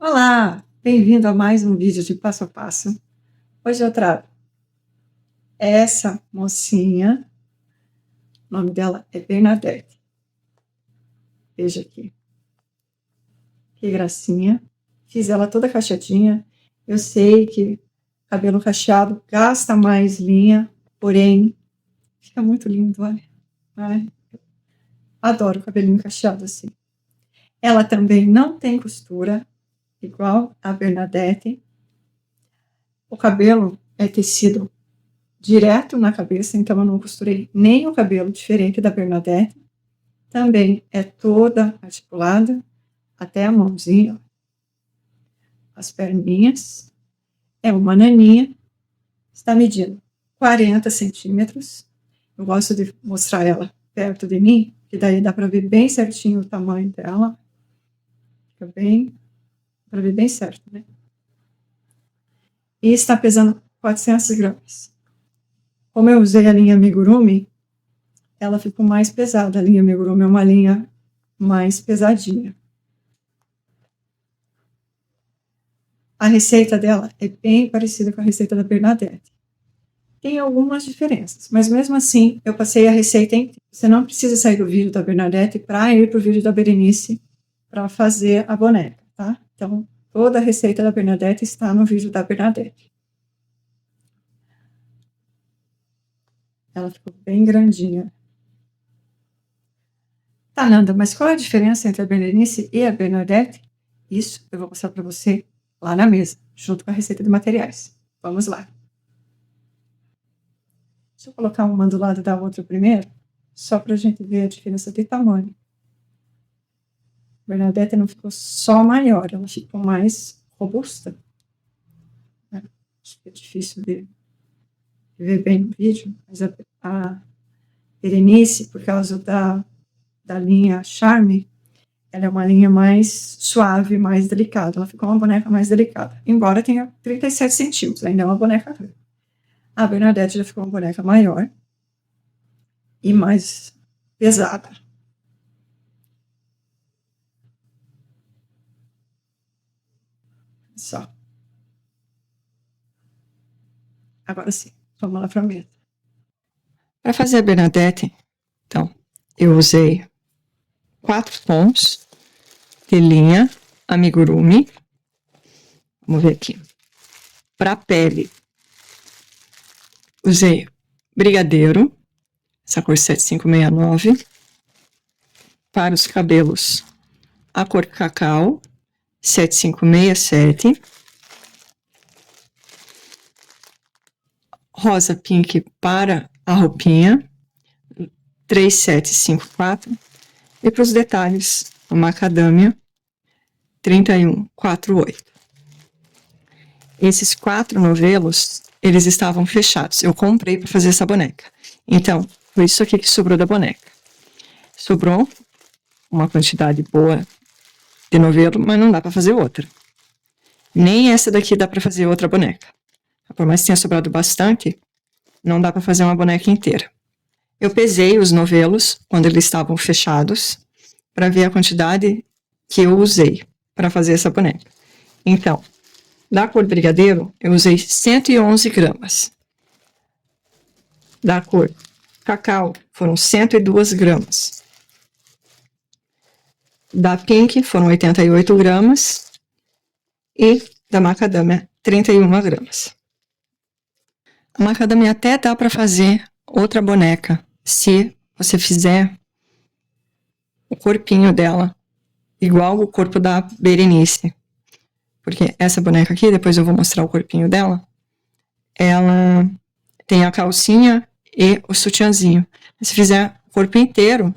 Olá, bem-vindo a mais um vídeo de passo a passo. Hoje eu trago essa mocinha, o nome dela é Bernadette. Veja aqui, que gracinha. Fiz ela toda cacheadinha. Eu sei que cabelo cacheado gasta mais linha, porém, fica muito lindo, olha. Ai, adoro o cabelinho cacheado assim. Ela também não tem costura, igual a Bernadette. O cabelo é tecido direto na cabeça, então eu não costurei nem o cabelo, diferente da Bernadette. Também é toda articulada, até a mãozinha, as perninhas. É uma naninha, está medindo 40 centímetros. Eu gosto de mostrar ela perto de mim, que daí dá para ver bem certinho o tamanho dela. Fica bem, para ver bem certo, né? E está pesando 400 gramas. Como eu usei a linha Amigurumi, ela ficou mais pesada. A linha Amigurumi é uma linha mais pesadinha. A receita dela é bem parecida com a receita da Bernadette. Tem algumas diferenças, mas mesmo assim eu passei a receita inteira. Você não precisa sair do vídeo da Bernadette para ir para o vídeo da Berenice para fazer a boneca, tá? Então, toda a receita da Bernadette está no vídeo da Bernadette. Ela ficou bem grandinha. Tá, Nanda, mas qual é a diferença entre a Berenice e a Bernadette? Isso eu vou mostrar para você lá na mesa, junto com a receita de materiais. Vamos lá. Deixa eu colocar uma do lado da outra primeiro, só para a gente ver a diferença de tamanho. A Bernadette não ficou só maior, ela ficou mais robusta. Acho que é difícil de ver bem no vídeo, mas a Berenice, por causa da linha Charme, ela é uma linha mais suave, mais delicada. Ela ficou uma boneca mais delicada, embora tenha 37 centímetros, ainda é uma boneca grande. A Bernadette já ficou uma boneca maior e mais pesada. Só. Agora sim, vamos lá para a mesa. Para fazer a Bernadette, então, eu usei 4 tons de linha Amigurumi. Vamos ver aqui. Para a pele, usei Brigadeiro, essa cor 7569. Para os cabelos, a cor Cacau, 7567. Rosa Pink para a roupinha, 3754. E para os detalhes, o Macadâmia, 3148. Esses 4 novelos, eles estavam fechados. Eu comprei para fazer essa boneca. Então, foi isso aqui que sobrou da boneca. Sobrou uma quantidade boa de novelo, mas não dá para fazer outra. Nem essa daqui dá para fazer outra boneca. Por mais que tenha sobrado bastante, não dá para fazer uma boneca inteira. Eu pesei os novelos quando eles estavam fechados para ver a quantidade que eu usei para fazer essa boneca. Então, da cor Brigadeiro, eu usei 111 gramas. Da cor Cacau, foram 102 gramas. Da Pink, foram 88 gramas. E da Macadâmia, 31 gramas. A Macadâmia até dá para fazer outra boneca, se você fizer o corpinho dela igual o corpo da Berenice. Porque essa boneca aqui, depois eu vou mostrar o corpinho dela, ela tem a calcinha e o sutiãzinho. Se fizer o corpo inteiro,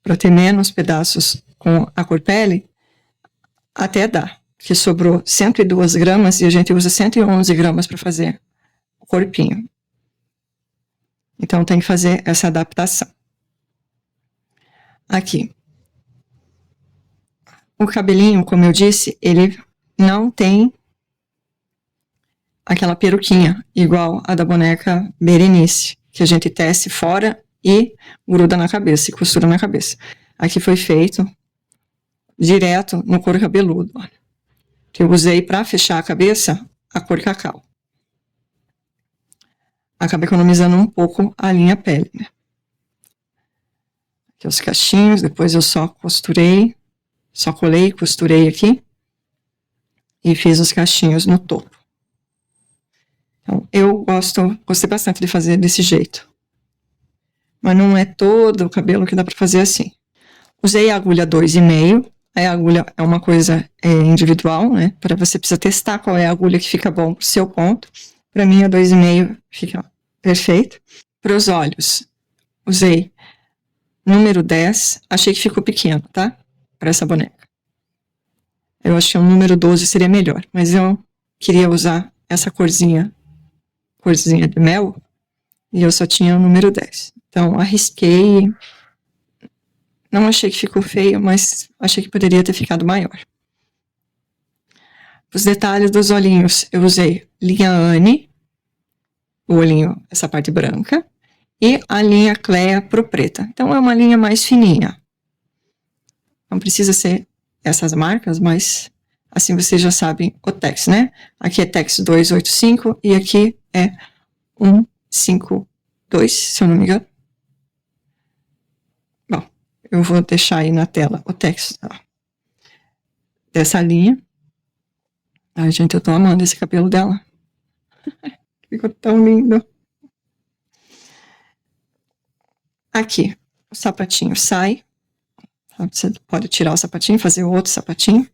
para ter menos pedaços com a cor pele, até dá. Que sobrou 102 gramas e a gente usa 111 gramas para fazer o corpinho. Então tem que fazer essa adaptação. Aqui. O cabelinho, como eu disse, ele não tem aquela peruquinha igual a da boneca Berenice, que a gente tece fora e gruda na cabeça, e costura na cabeça. Aqui foi feito direto no couro cabeludo. Olha. Eu usei para fechar a cabeça a cor cacau. Acaba economizando um pouco a linha pele, né? Aqui os cachinhos, depois eu só costurei, só colei, costurei aqui e fiz os cachinhos no topo. Então, eu gostei bastante de fazer desse jeito. Mas não é todo o cabelo que dá para fazer assim. Usei a agulha 2,5. A agulha é uma coisa individual, né? Para você precisa testar qual é a agulha que fica bom pro seu ponto. Para mim, a 2,5 fica perfeito. Para os olhos, usei número 10. Achei que ficou pequeno, tá? Para essa boneca. Eu acho que o número 12 seria melhor. Mas eu queria usar essa corzinha de mel. E eu só tinha o número 10. Então, arrisquei. Não achei que ficou feio, mas achei que poderia ter ficado maior. Os detalhes dos olhinhos, eu usei linha Anne, o olhinho, essa parte branca, e a linha Clea pro preta. Então, é uma linha mais fininha. Não precisa ser essas marcas, mas assim vocês já sabem o Tex, né? Aqui é Tex 285 e aqui é 152, se eu não me engano. Bom, eu vou deixar aí na tela o Tex dessa linha. Ai, gente, eu tô amando esse cabelo dela. Ficou tão lindo. Aqui, o sapatinho sai. Você pode tirar o sapatinho, fazer outro sapatinho.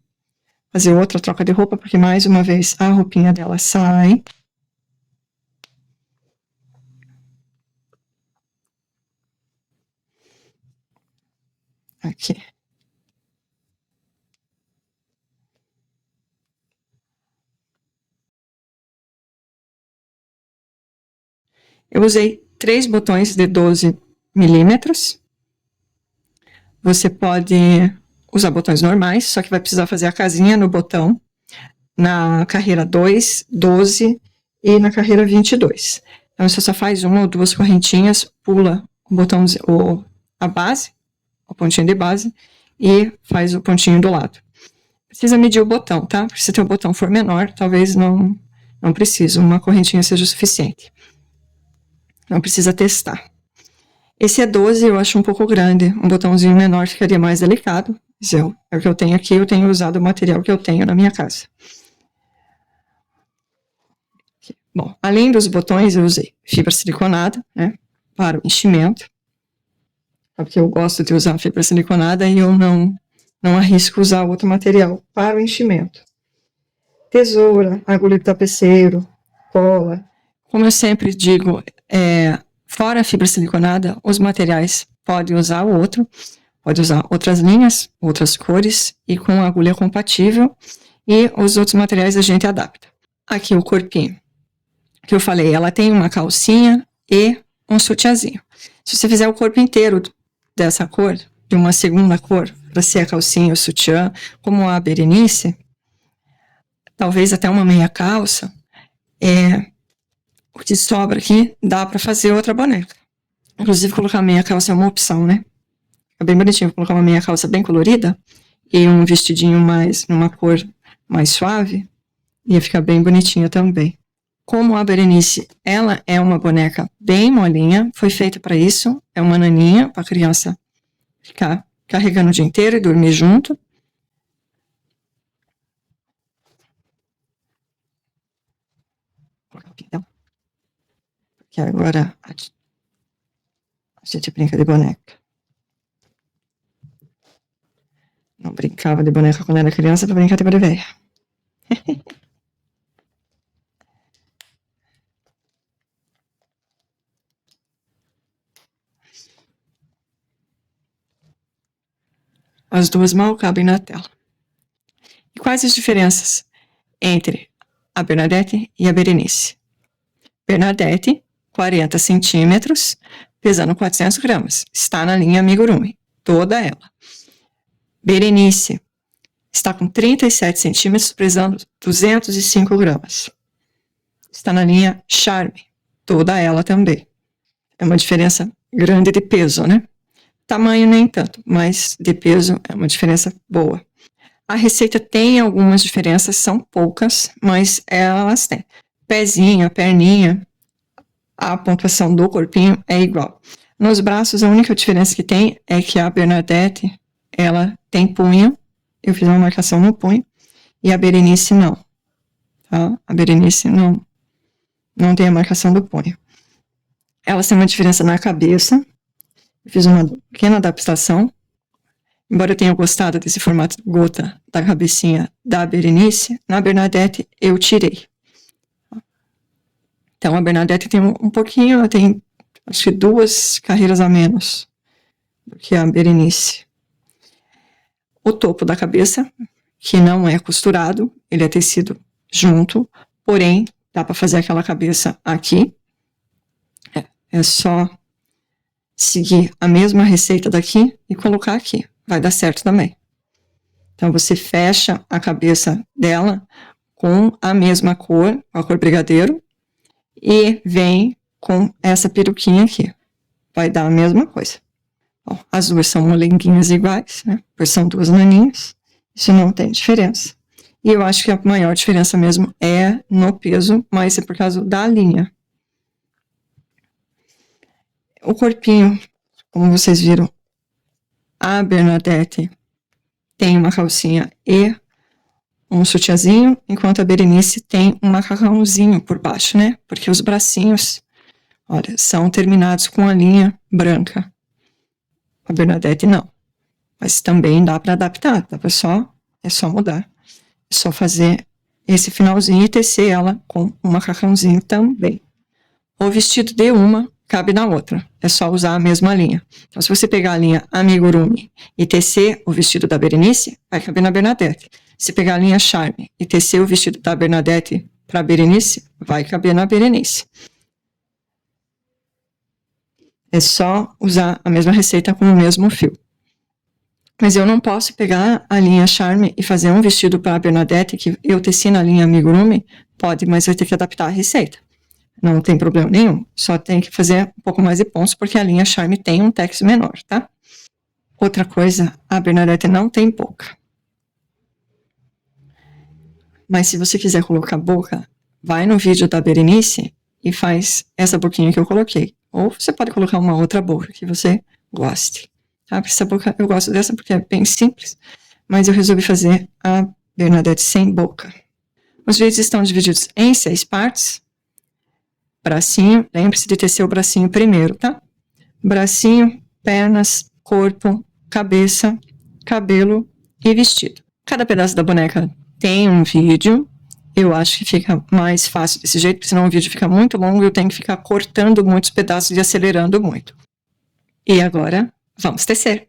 Fazer outra troca de roupa, porque mais uma vez a roupinha dela sai. Aqui. Eu usei 3 botões de 12 milímetros. Você pode usar botões normais, só que vai precisar fazer a casinha no botão, na carreira 2, 12 e na carreira 22. Então, você só faz uma ou duas correntinhas, pula o botão, a base, o pontinho de base, e faz o pontinho do lado. Precisa medir o botão, tá? Porque se o botão for menor, talvez não precise, uma correntinha seja o suficiente. Não precisa testar. Esse é 12, eu acho um pouco grande. Um botãozinho menor ficaria mais delicado. Mas é o que eu tenho aqui, eu tenho usado o material que eu tenho na minha casa. Bom, além dos botões, eu usei fibra siliconada, né, para o enchimento. Porque eu gosto de usar fibra siliconada e eu não arrisco usar outro material para o enchimento. Tesoura, agulha de tapeceiro, cola. Como eu sempre digo, fora a fibra siliconada, os materiais pode usar pode usar outras linhas, outras cores e com agulha compatível, e os outros materiais a gente adapta. Aqui o corpinho, que eu falei, ela tem uma calcinha e um sutiãzinho. Se você fizer o corpo inteiro dessa cor, de uma segunda cor, para ser a calcinha e o sutiã, como a Berenice, talvez até uma meia calça, o que sobra aqui dá para fazer outra boneca. Inclusive, colocar meia calça é uma opção, né? É bem bonitinho colocar uma meia calça bem colorida e um vestidinho numa cor mais suave, ia ficar bem bonitinha também. Como a Berenice, ela é uma boneca bem molinha, foi feita para isso, é uma naninha para a criança ficar carregando o dia inteiro e dormir junto. Então, porque agora a gente brinca de boneca. Não brincava de boneca quando era criança, pra brincar de velha. As duas mal cabem na tela. E quais as diferenças entre a Bernadette e a Berenice? Bernadette, 40 centímetros, pesando 400 gramas. Está na linha amigurumi, toda ela. Berenice está com 37 centímetros, pesando 205 gramas. Está na linha Charme, toda ela também. É uma diferença grande de peso, né? Tamanho nem tanto, mas de peso é uma diferença boa. A receita tem algumas diferenças, são poucas, mas elas têm. Pezinho, perninha, a pontuação do corpinho é igual. Nos braços, a única diferença que tem é que a Bernadette, ela tem punho, eu fiz uma marcação no punho, e a Berenice não, tá? A Berenice não tem a marcação do punho. Elas têm uma diferença na cabeça, eu fiz uma pequena adaptação, embora eu tenha gostado desse formato gota da cabecinha da Berenice, na Bernadette eu tirei. Então, a Bernadette tem um pouquinho, ela tem, acho que 2 carreiras a menos do que a Berenice. O topo da cabeça, que não é costurado, ele é tecido junto, porém, dá para fazer aquela cabeça aqui. É só seguir a mesma receita daqui e colocar aqui. Vai dar certo também. Então, você fecha a cabeça dela com a mesma cor, a cor brigadeiro, e vem com essa peruquinha aqui. Vai dar a mesma coisa. Bom, as duas são molenguinhas iguais, né? Pois são 2 naninhas. Isso não tem diferença. E eu acho que a maior diferença mesmo é no peso, mas é por causa da linha. O corpinho, como vocês viram, a Bernadette tem uma calcinha e um sutiãzinho, enquanto a Berenice tem um macarrãozinho por baixo, né? Porque os bracinhos, olha, são terminados com a linha branca. A Bernadette não. Mas também dá para adaptar, é só mudar. É só fazer esse finalzinho e tecer ela com um macarrãozinho também. O vestido de uma cabe na outra, é só usar a mesma linha. Então, se você pegar a linha Amigurumi e tecer o vestido da Berenice, vai caber na Bernadette. Se pegar a linha Charme e tecer o vestido da Bernadette para a Berenice, vai caber na Berenice. É só usar a mesma receita com o mesmo fio. Mas eu não posso pegar a linha Charme e fazer um vestido para a Bernadette que eu teci na linha Amigurumi? Pode, mas vai ter que adaptar a receita. Não tem problema nenhum, só tem que fazer um pouco mais de pontos, porque a linha Charme tem um tex menor, tá? Outra coisa, a Bernadette não tem boca. Mas se você quiser colocar boca, vai no vídeo da Berenice e faz essa boquinha que eu coloquei. Ou você pode colocar uma outra boca que você goste. Tá? Essa boca, eu gosto dessa porque é bem simples, mas eu resolvi fazer a Bernadette sem boca. Os vídeos estão divididos em 6 partes. Bracinho, lembre-se de tecer o bracinho primeiro, tá? Bracinho, pernas, corpo, cabeça, cabelo e vestido. Cada pedaço da boneca tem um vídeo. Eu acho que fica mais fácil desse jeito, porque senão o vídeo fica muito longo e eu tenho que ficar cortando muitos pedaços e acelerando muito. E agora, vamos tecer!